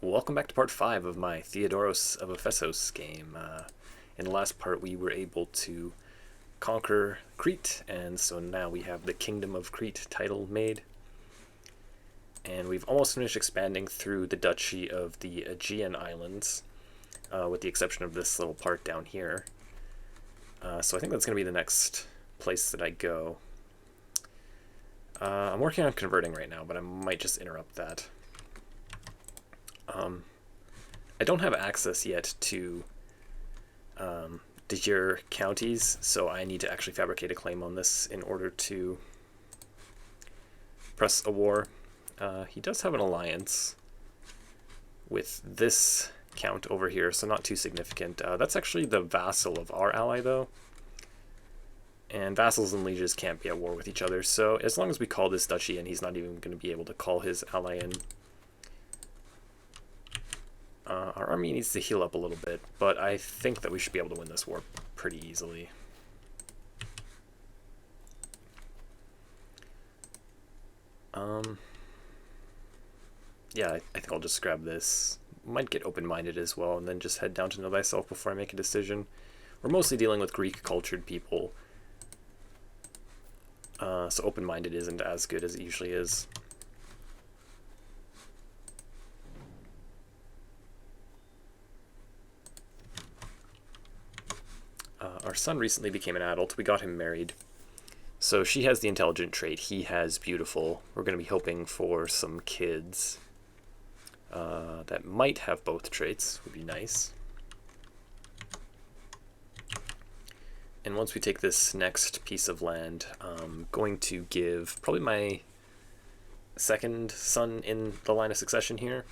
Welcome back to part 5 of my Theodoros of Ephesos game. In the last part we were able to conquer Crete, and so now we have the Kingdom of Crete title made. And we've almost finished expanding through the Duchy of the Aegean Islands, with the exception of this little part down here. So I think that's going to be the next place that I go. I'm working on converting right now, but I might just interrupt that. I don't have access yet to de jure counties, so I need to actually fabricate a claim on this in order to press a war. He does have an alliance with this count over here, so not too significant. That's actually the vassal of our ally, though. And vassals and lieges can't be at war with each other, so as long as we call this duchy in, he's not even going to be able to call his ally in. Our army needs to heal up a little bit, but I think that we should be able to win this war pretty easily. Yeah, I think I'll just grab this. Might get open-minded as well, and then just head down to know thyself before I make a decision. We're mostly dealing with Greek-cultured people, so open-minded isn't as good as it usually is. Our son recently became an adult. We got him married. So she has the intelligent trait. He has beautiful. We're going to be hoping for some kids that might have both traits. Would be nice. And once we take this next piece of land, I'm going to give probably my second son in the line of succession here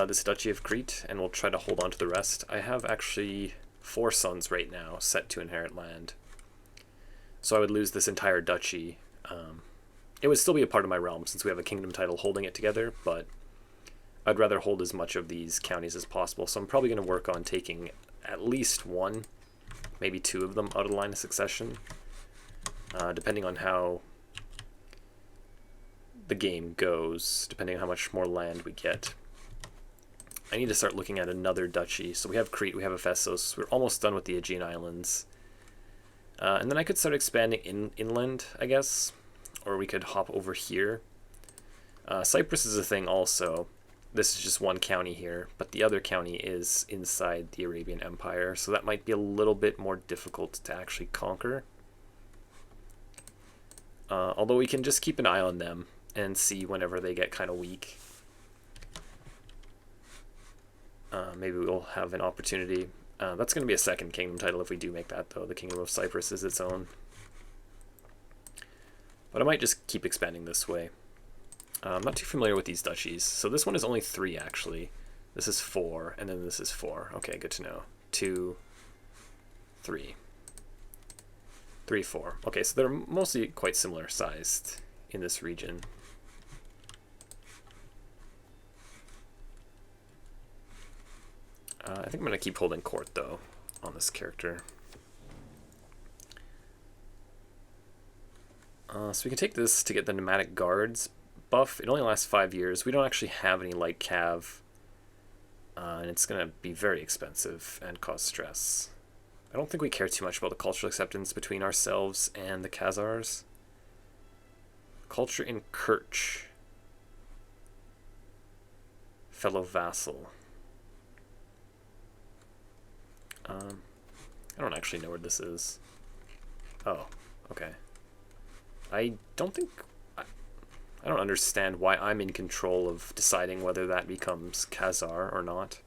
this Duchy of Crete, and we'll try to hold on to the rest. I have actually 4 sons right now set to inherit land, so I would lose this entire duchy. It would still be a part of my realm since we have a kingdom title holding it together, but I'd rather hold as much of these counties as possible, so I'm probably going to work on taking at least 1, maybe 2 of them out of the line of succession, depending on how the game goes, depending on how much more land we get. I need to start looking at another duchy. So we have Crete, we have Ephesos, we're almost done with the Aegean Islands. And then I could start expanding inland, I guess, or we could hop over here. Cyprus is a thing also. This is just one county here, but the other county is inside the Arabian Empire, so that might be a little bit more difficult to actually conquer. Although we can just keep an eye on them and see whenever they get kind of weak. Maybe we'll have an opportunity. That's going to be a second kingdom title if we do make that, though. The Kingdom of Cyprus is its own. But I might just keep expanding this way. I'm not too familiar with these duchies. So this one is only 3, actually. This is 4, and then this is 4. Okay, good to know. 2, 3. 3, 4. Okay, so they're mostly quite similar sized in this region. I think I'm going to keep holding court, though, on this character. So we can take this to get the Nomadic Guards buff. It only lasts 5 years. We don't actually have any light cav, and it's going to be very expensive and cause stress. I don't think we care too much about the cultural acceptance between ourselves and the Khazars. Culture in Kerch. Fellow vassal. I don't actually know where this is. Oh, okay. I don't think... I don't understand why I'm in control of deciding whether that becomes Khazar or not.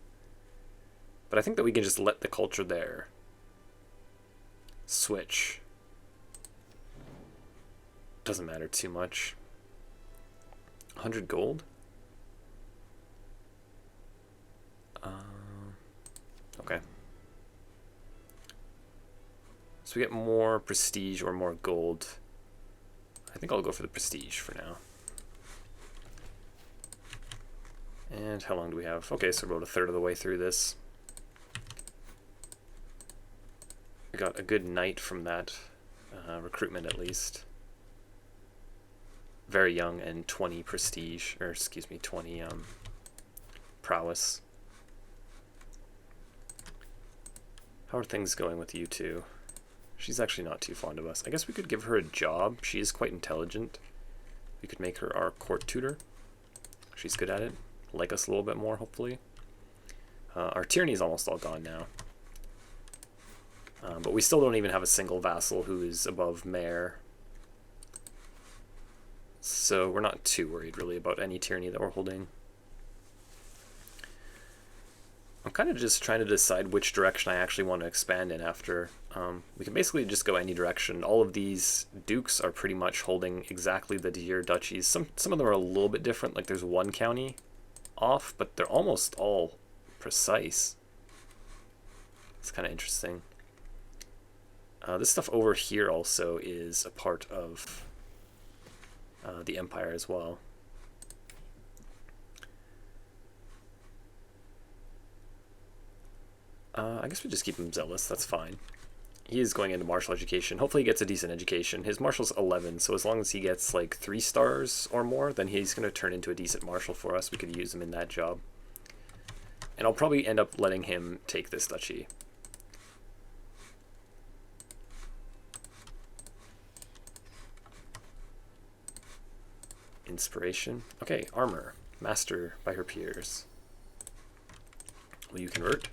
But I think that we can just let the culture there switch. Doesn't matter too much. 100 gold? Okay. So we get more prestige or more gold. I think I'll go for the prestige for now. And how long do we have? Okay, so we're about 1/3 of the way through this. We got a good knight from that recruitment at least. Very young and 20 prestige, or excuse me, 20 prowess. How are things going with you two? She's actually not too fond of us. I guess we could give her a job. She is quite intelligent. We could make her our court tutor. She's good at it. Like us a little bit more, hopefully. Our tyranny is almost all gone now. But we still don't even have a single vassal who is above mayor. So we're not too worried, really, about any tyranny that we're holding. I'm kind of just trying to decide which direction I actually want to expand in after. We can basically just go any direction. All of these dukes are pretty much holding exactly the dear duchies. Some of them are a little bit different, like there's one county off, but they're almost all precise. It's kind of interesting. This stuff over here also is a part of the empire as well. I guess we just keep him zealous, that's fine. He is going into martial education. Hopefully he gets a decent education. His marshal's 11, so as long as he gets like 3 stars or more, then he's going to turn into a decent marshal for us. We could use him in that job. And I'll probably end up letting him take this duchy. Inspiration. Okay, armor. Master by her peers. Will you convert?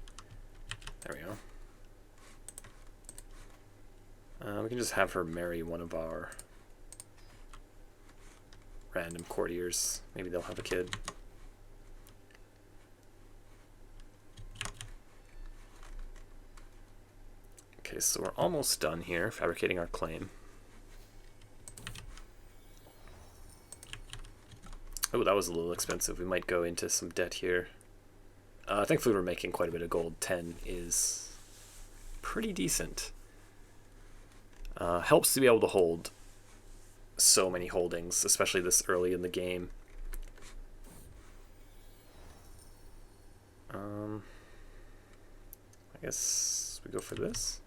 There we go. We can just have her marry one of our random courtiers. Maybe they'll have a kid. Okay, so we're almost done here, fabricating our claim. Oh, that was a little expensive. We might go into some debt here. Thankfully we're making quite a bit of gold. 10 is pretty decent. Helps to be able to hold so many holdings, especially this early in the game. I guess we go for this.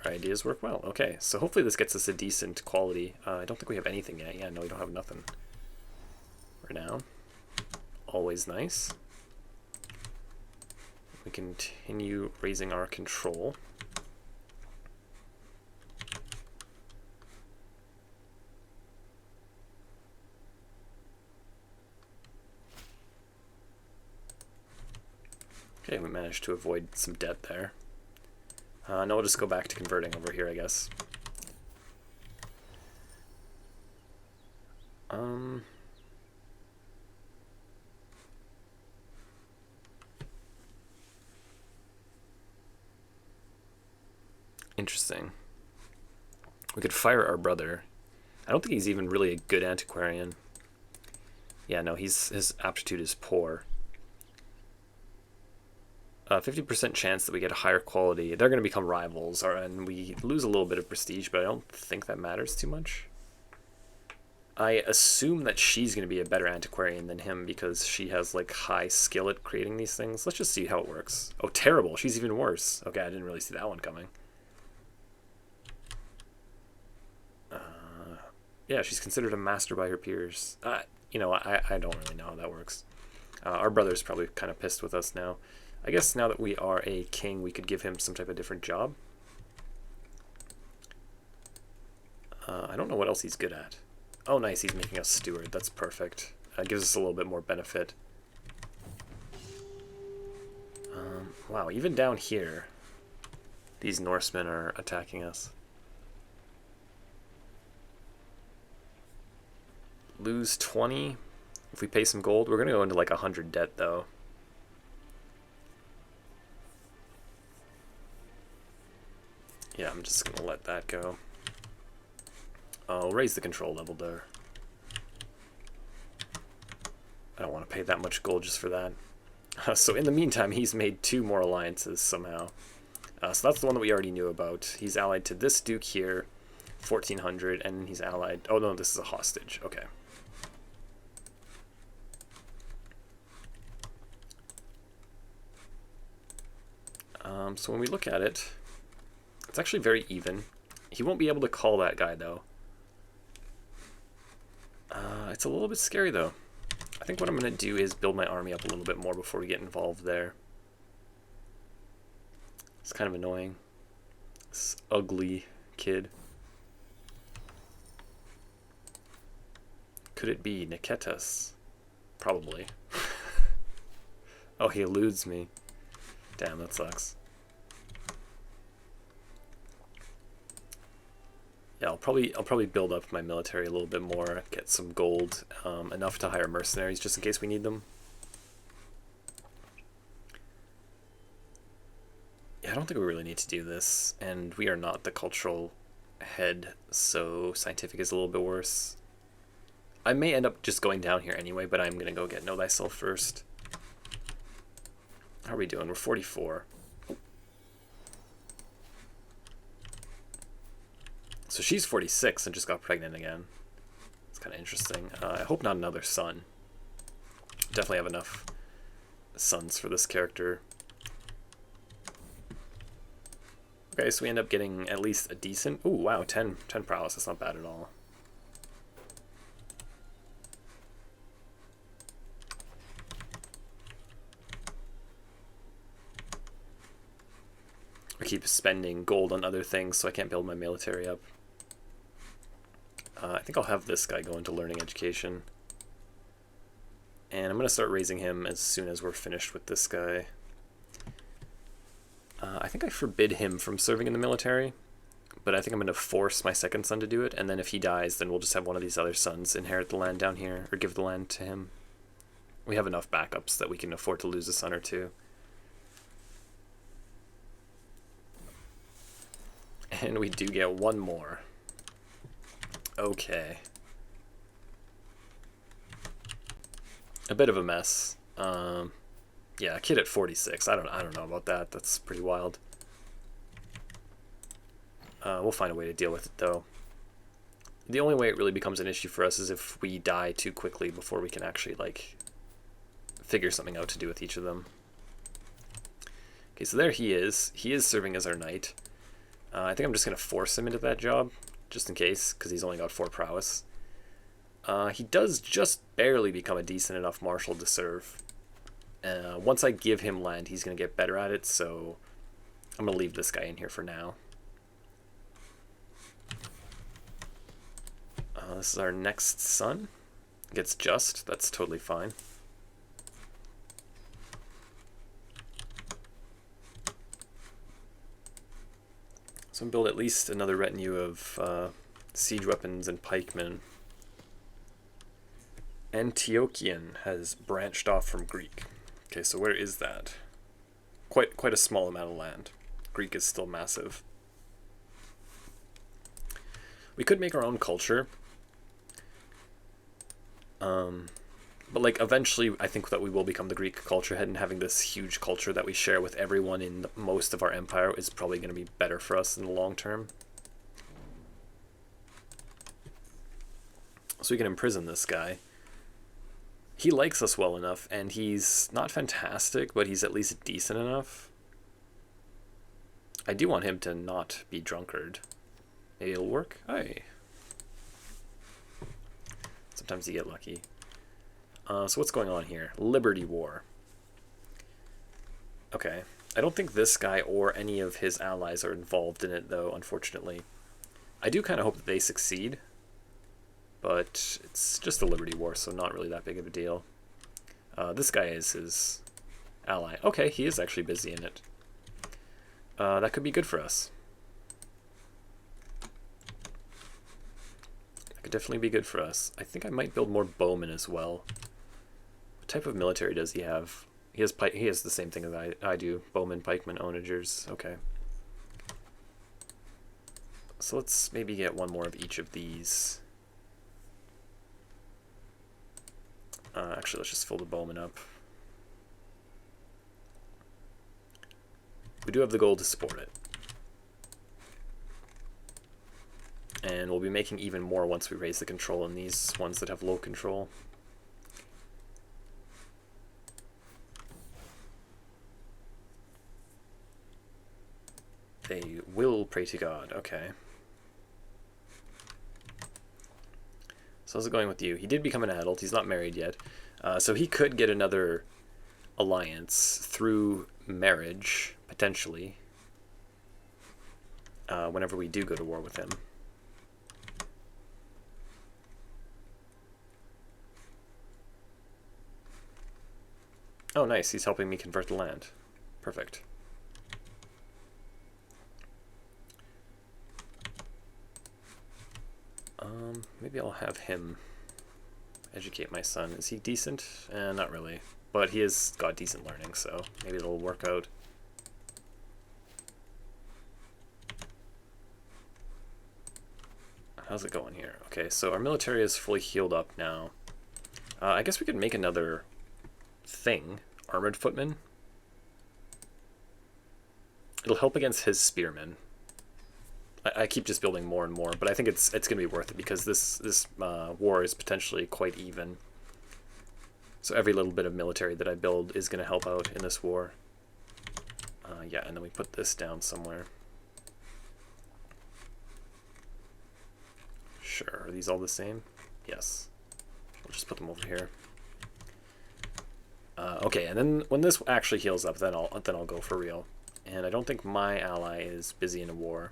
Our ideas work well. Okay, so hopefully this gets us a decent quality. I don't think we have anything yet. Yeah, no, we don't have nothing. Renown. Always nice. We continue raising our control. Okay, we managed to avoid some debt there. Now we'll just go back to converting over here, I guess. Interesting. We could fire our brother. I don't think he's even really a good antiquarian. Yeah, no, his aptitude is poor. 50% chance that we get a higher quality. They're going to become rivals, and we lose a little bit of prestige, but I don't think that matters too much. I assume that she's going to be a better antiquarian than him because she has like high skill at creating these things. Let's just see how it works. Oh, terrible. She's even worse. Okay, I didn't really see that one coming. Yeah, she's considered a master by her peers. You know, I don't really know how that works. Our brother's probably kind of pissed with us now. I guess now that we are a king, we could give him some type of different job. I don't know what else he's good at. Oh, nice, he's making us steward. That's perfect. Gives us a little bit more benefit. Wow, even down here, these Norsemen are attacking us. Lose 20 if we pay some gold. We're going to go into like 100 debt, though. Yeah, I'm just going to let that go. I'll raise the control level there. I don't want to pay that much gold just for that. So in the meantime, he's made 2 more alliances somehow. So that's the one that we already knew about. He's allied to this duke here, 1400, and he's allied... Oh no, this is a hostage. Okay. So when we look at it, it's actually very even. He won't be able to call that guy, though. It's a little bit scary, though. I think what I'm going to do is build my army up a little bit more before we get involved there. It's kind of annoying. This ugly kid. Could it be Niketas? Probably. Oh, he eludes me. Damn, that sucks. Yeah, I'll probably build up my military a little bit more, get some gold, enough to hire mercenaries just in case we need them. Yeah, I don't think we really need to do this, and we are not the cultural head, so scientific is a little bit worse. I may end up just going down here anyway, but I'm gonna go get Know Thyself first. How are we doing? We're 44. So she's 46 and just got pregnant again. It's kind of interesting. I hope not another son. Definitely have enough sons for this character. Okay, so we end up getting at least a decent... Ooh, wow, 10 prowess. That's not bad at all. I keep spending gold on other things, so I can't build my military up. I think I'll have this guy go into learning education. And I'm going to start raising him as soon as we're finished with this guy. I think I forbid him from serving in the military, but I think I'm going to force my second son to do it, and then if he dies, then we'll just have one of these other sons inherit the land down here, or give the land to him. We have enough backups that we can afford to lose a son or two. And we do get one more. Okay. A bit of a mess. Yeah, a kid at 46. I don't know about that. That's pretty wild. We'll find a way to deal with it though. The only way it really becomes an issue for us is if we die too quickly before we can actually like figure something out to do with each of them. Okay, so there he is. He is serving as our knight. I think I'm just going to force him into that job, just in case, because he's only got 4 prowess. He does just barely become a decent enough marshal to serve. Once I give him land, he's going to get better at it, so I'm going to leave this guy in here for now. This is our next son. Gets just, that's totally fine. So build at least another retinue of siege weapons and pikemen. Antiochian has branched off from Greek. Okay, so where is that? Quite a small amount of land. Greek is still massive. We could make our own culture. But like eventually I think that we will become the Greek culture head, and having this huge culture that we share with everyone in most of our empire is probably going to be better for us in the long term. So we can imprison this guy. He likes us well enough, and he's not fantastic, but he's at least decent enough. I do want him to not be drunkard. Maybe it'll work? Hey. Sometimes you get lucky. So what's going on here? Liberty War. Okay. I don't think this guy or any of his allies are involved in it, though, unfortunately. I do kind of hope that they succeed, but it's just a Liberty War, so not really that big of a deal. This guy is his ally. Okay, he is actually busy in it. That could be good for us. That could definitely be good for us. I think I might build more bowmen as well. What type of military does he have? He has the same thing as I do. Bowmen, pikemen, onagers. Okay. So let's maybe get one more of each of these. Actually, let's just fill the bowmen up. We do have the gold to support it. And we'll be making even more once we raise the control on these ones that have low control. They will pray to God. Okay. So how's it going with you? He did become an adult. He's not married yet. So he could get another alliance through marriage, potentially, whenever we do go to war with him. Oh, nice. He's helping me convert the land. Perfect. Maybe I'll have him educate my son. Is he decent? Not really. But he has got decent learning, so maybe it'll work out. How's it going here? Okay, so our military is fully healed up now. I guess we could make another thing. Armored footman. It'll help against his spearmen. I keep just building more and more, but I think it's going to be worth it because this war is potentially quite even. So every little bit of military that I build is going to help out in this war. Yeah, and then we put this down somewhere. Sure, are these all the same? Yes. We'll just put them over here. Okay, and then when this actually heals up, then I'll go for real. And I don't think my ally is busy in a war.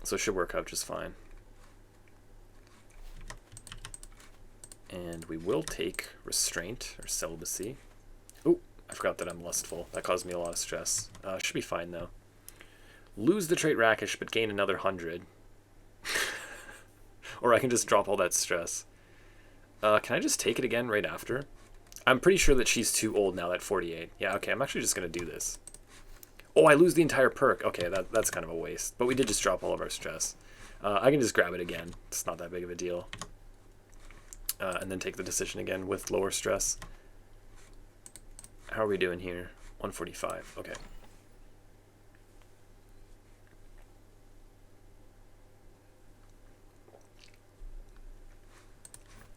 So it should work out just fine. And we will take restraint or celibacy. Ooh, I forgot that I'm lustful. That caused me a lot of stress. Should be fine though. Lose the trait rakish, but gain another 100. Or I can just drop all that stress. Can I just take it again right after? I'm pretty sure that she's too old now, at 48. Yeah, okay, I'm actually just going to do this. Oh, I lose the entire perk. Okay, that's kind of a waste. But we did just drop all of our stress. I can just grab it again. It's not that big of a deal. And then take the decision again with lower stress. How are we doing here? 145. Okay.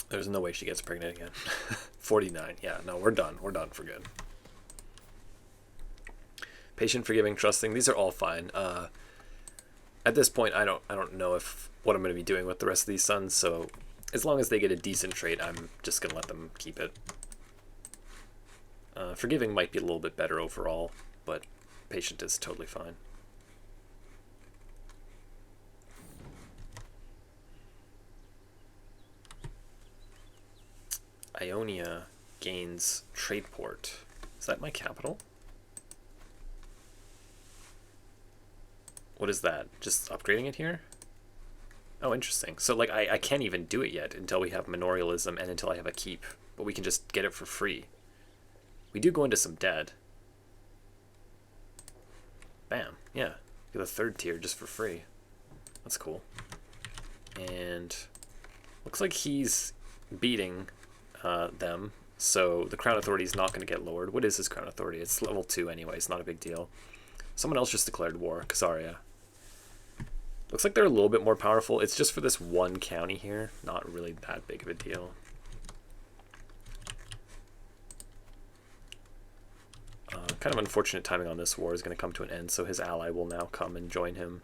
There's no way she gets pregnant again. 49. Yeah, no, we're done. We're done for good. Patient, forgiving, trusting. These are all fine. At this point, I don't know what I'm going to be doing with the rest of these sons. So as long as they get a decent trait, I'm just going to let them keep it. Forgiving might be a little bit better overall, but patient is totally fine. Ionia gains trade port. Is that my capital? What is that? Just upgrading it here? Oh, interesting. So, like, I can't even do it yet until we have manorialism and until I have a keep. But we can just get it for free. We do go into some debt. Bam. Yeah. Get the 3rd tier just for free. That's cool. And looks like he's beating them. So the Crown Authority is not going to get lowered. What is his Crown Authority? It's level 2 anyway. It's not a big deal. Someone else just declared war. Khazaria. Looks like they're a little bit more powerful. It's just for this one county here. Not really that big of a deal. Kind of unfortunate timing on this war is going to come to an end, so his ally will now come and join him.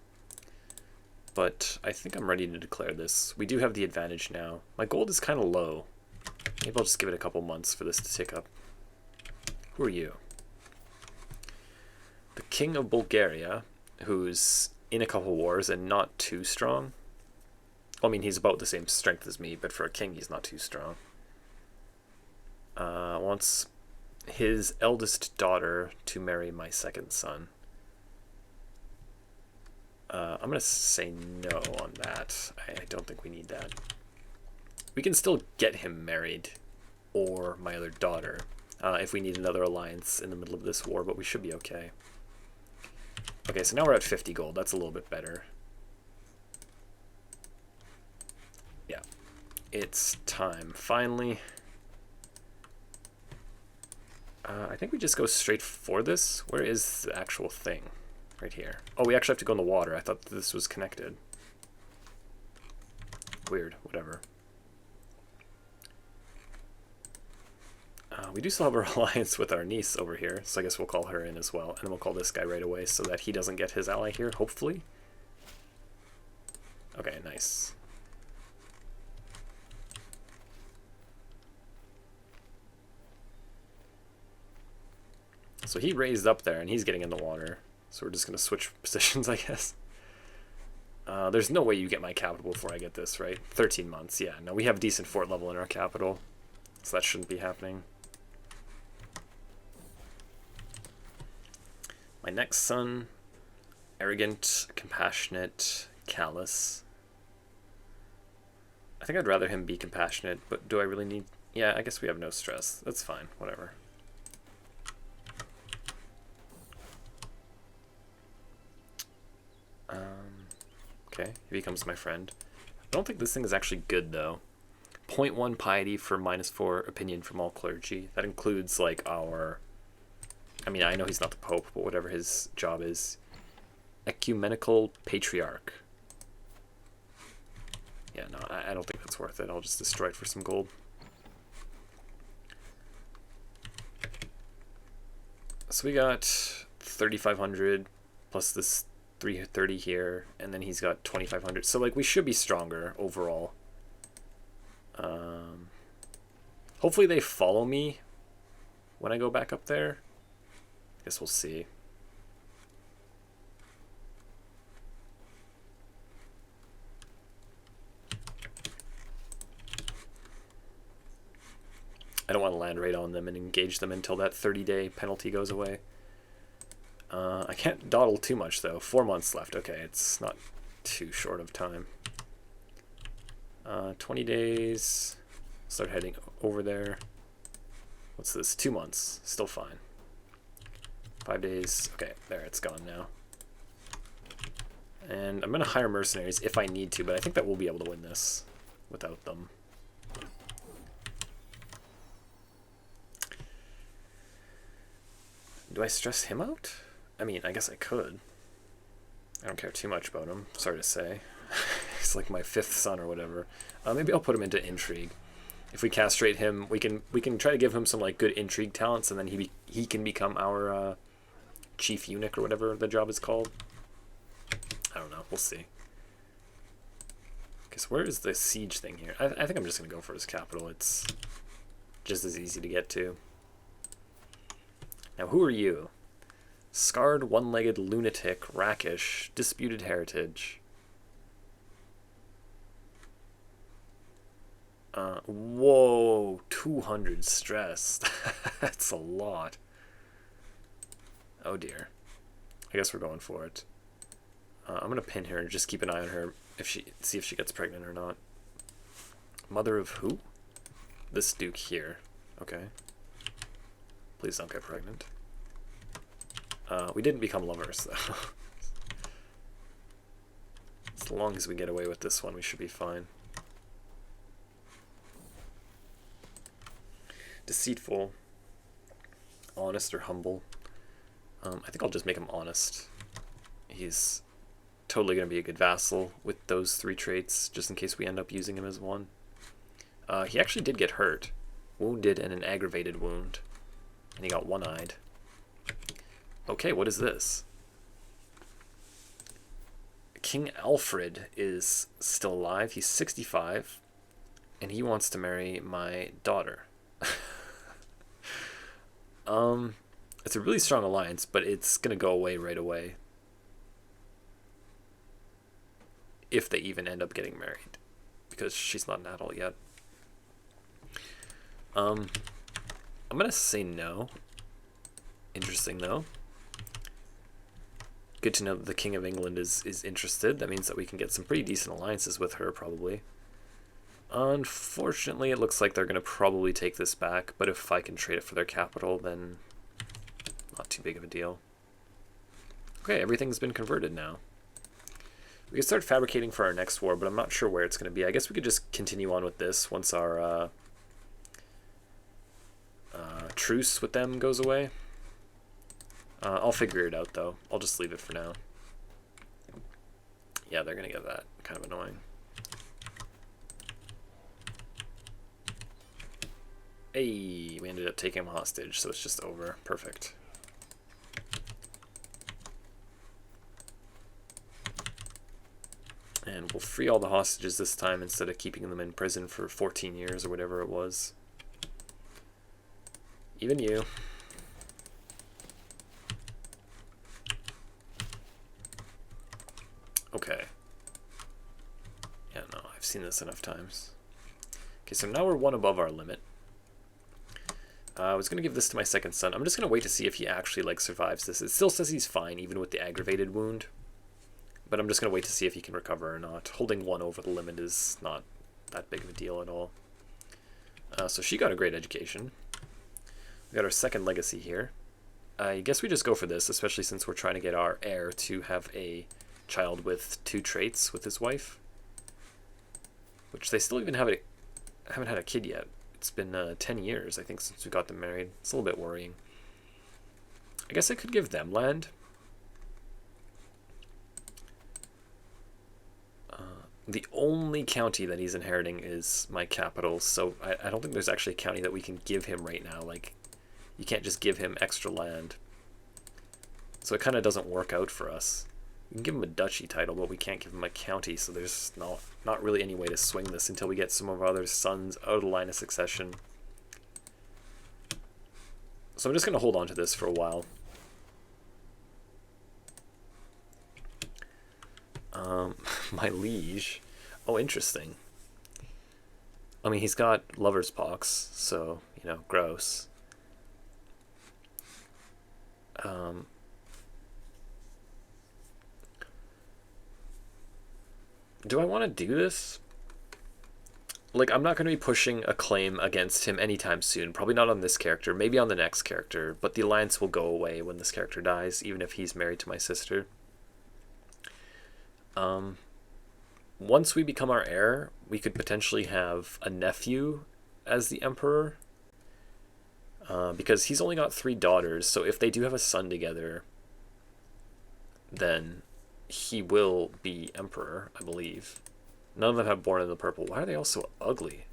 But I think I'm ready to declare this. We do have the advantage now. My gold is kind of low. Maybe I'll just give it a couple months for this to tick up. Who are you? The King of Bulgaria, who's in a couple wars and not too strong. I mean, he's about the same strength as me, but for a king, he's not too strong. Wants his eldest daughter to marry my 2nd son. I'm going to say no on that. I don't think we need that. We can still get him married, or my other daughter, if we need another alliance in the middle of this war, but we should be okay. Okay, so now we're at 50 gold. That's a little bit better. Yeah. It's time. Finally. I think we just go straight for this. Where is the actual thing? Right here. Oh, we actually have to go in the water. I thought this was connected. Weird. Whatever. We do still have our alliance with our niece over here, so I guess we'll call her in as well. And then we'll call this guy right away so that he doesn't get his ally here, hopefully. Okay, nice. So he raised up there, and he's getting in the water. So we're just going to switch positions, I guess. There's no way you get my capital before I get this, right? 13 months, yeah. No, we have decent fort level in our capital, so that shouldn't be happening. My next son, arrogant, compassionate, callous. I think I'd rather him be compassionate, but do I really need... Yeah, I guess we have no stress. That's fine, whatever. Okay, he becomes my friend. I don't think this thing is actually good, though. 0.1 piety for -4 opinion from all clergy. That includes, like, our... I mean, I know he's not the Pope, but whatever his job is. Ecumenical Patriarch. Yeah, no, I don't think that's worth it. I'll just destroy it for some gold. So we got 3,500 plus this 330 here, and then he's got 2,500. So, like, we should be stronger overall. Hopefully they follow me when I go back up there. I guess we'll see. I don't want to land right on them and engage them until that 30-day penalty goes away. I can't dawdle too much, though. 4 months left. Okay, it's not too short of time. 20 days. Start heading over there. What's this? 2 months. Still fine. 5 days. Okay, there, it's gone now. And I'm going to hire mercenaries if I need to, but I think that we'll be able to win this without them. Do I stress him out? I mean, I guess I could. I don't care too much about him, sorry to say. He's like my 5th son or whatever. Maybe I'll put him into intrigue. If we castrate him, we can try to give him some like good intrigue talents, and then he can become our chief eunuch or whatever the job is called. I don't know. We'll see. Because where is the siege thing here? I think I'm just gonna go for his capital. It's just as easy to get to. Now, who are you? Scarred, one-legged lunatic, rakish, disputed heritage. Whoa, 200 stress. That's a lot. Oh dear. I guess we're going for it. I'm gonna pin her and just keep an eye on her see if she gets pregnant or not. Mother of who? This duke here. Okay. Please don't get pregnant. We didn't become lovers, though. As long as we get away with this one, we should be fine. Deceitful. Honest or humble. I think I'll just make him honest. He's totally going to be a good vassal with those 3 traits, just in case we end up using him as one. He actually did get hurt. Wounded and an aggravated wound. And he got one-eyed. Okay, what is this? King Alfred is still alive. He's 65. And he wants to marry my daughter. It's a really strong alliance, but it's going to go away right away. If they even end up getting married. Because she's not an adult yet. I'm going to say no. Interesting, though. Good to know that the King of England is interested. That means that we can get some pretty decent alliances with her, probably. Unfortunately, it looks like they're going to probably take this back, but if I can trade it for their capital, then not too big of a deal. Okay, everything's been converted now. We can start fabricating for our next war, but I'm not sure where it's going to be. I guess we could just continue on with this once our truce with them goes away. I'll figure it out, though. I'll just leave it for now. Yeah, they're going to get that. Kind of annoying. Hey, we ended up taking him hostage, so it's just over. Perfect. And we'll free all the hostages this time instead of keeping them in prison for 14 years or whatever it was. Even you. seen this enough times. Okay, so now we're one above our limit. I was going to give this to my second son. I'm just going to wait to see if he actually like survives this. It still says he's fine, even with the aggravated wound. But I'm just going to wait to see if he can recover or not. Holding 1 over the limit is not that big of a deal at all. So she got a great education. We got our second legacy here. I guess we just go for this, especially since we're trying to get our heir to have a child with 2 traits with his wife. Which they still even haven't had a kid yet. It's been 10 years, I think, since we got them married. It's a little bit worrying. I guess I could give them land. The only county that he's inheriting is my capital, so I don't think there's actually a county that we can give him right now. Like, you can't just give him extra land. So it kind of doesn't work out for us. We can give him a duchy title, but we can't give him a county, so there's not really any way to swing this until we get some of our other sons out of the line of succession. So I'm just going to hold on to this for a while. My liege. Oh, interesting. I mean, he's got lover's pox, so, you know, gross. Do I want to do this? Like, I'm not going to be pushing a claim against him anytime soon. Probably not on this character. Maybe on the next character. But the alliance will go away when this character dies, even if he's married to my sister. Once we become our heir, we could potentially have a nephew as the emperor. Because he's only got 3 daughters, so if they do have a son together, then he will be emperor, I believe. None of them have Born in the Purple. Why are they all so ugly?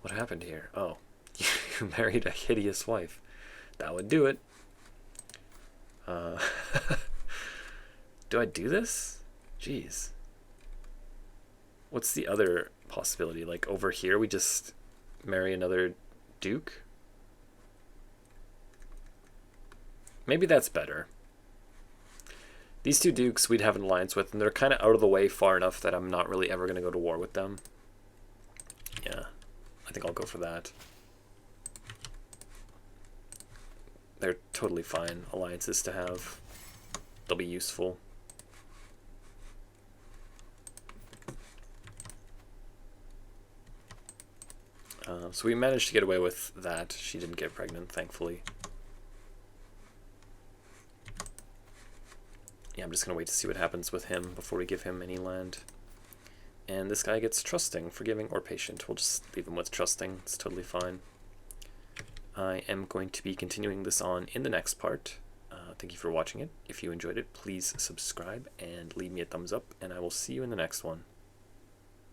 What happened here? Oh, you married a hideous wife. That would do it. Do I do this? Jeez. What's the other possibility? Like over here, we just marry another duke? Maybe that's better. These 2 dukes we'd have an alliance with, and they're kind of out of the way far enough that I'm not really ever going to go to war with them. Yeah, I think I'll go for that. They're totally fine alliances to have. They'll be useful. So we managed to get away with that. She didn't get pregnant, thankfully. Yeah, I'm just going to wait to see what happens with him before we give him any land. And this guy gets trusting, forgiving, or patient. We'll just leave him with trusting. It's totally fine. I am going to be continuing this on in the next part. Thank you for watching it. If you enjoyed it, please subscribe and leave me a thumbs up, and I will see you in the next one.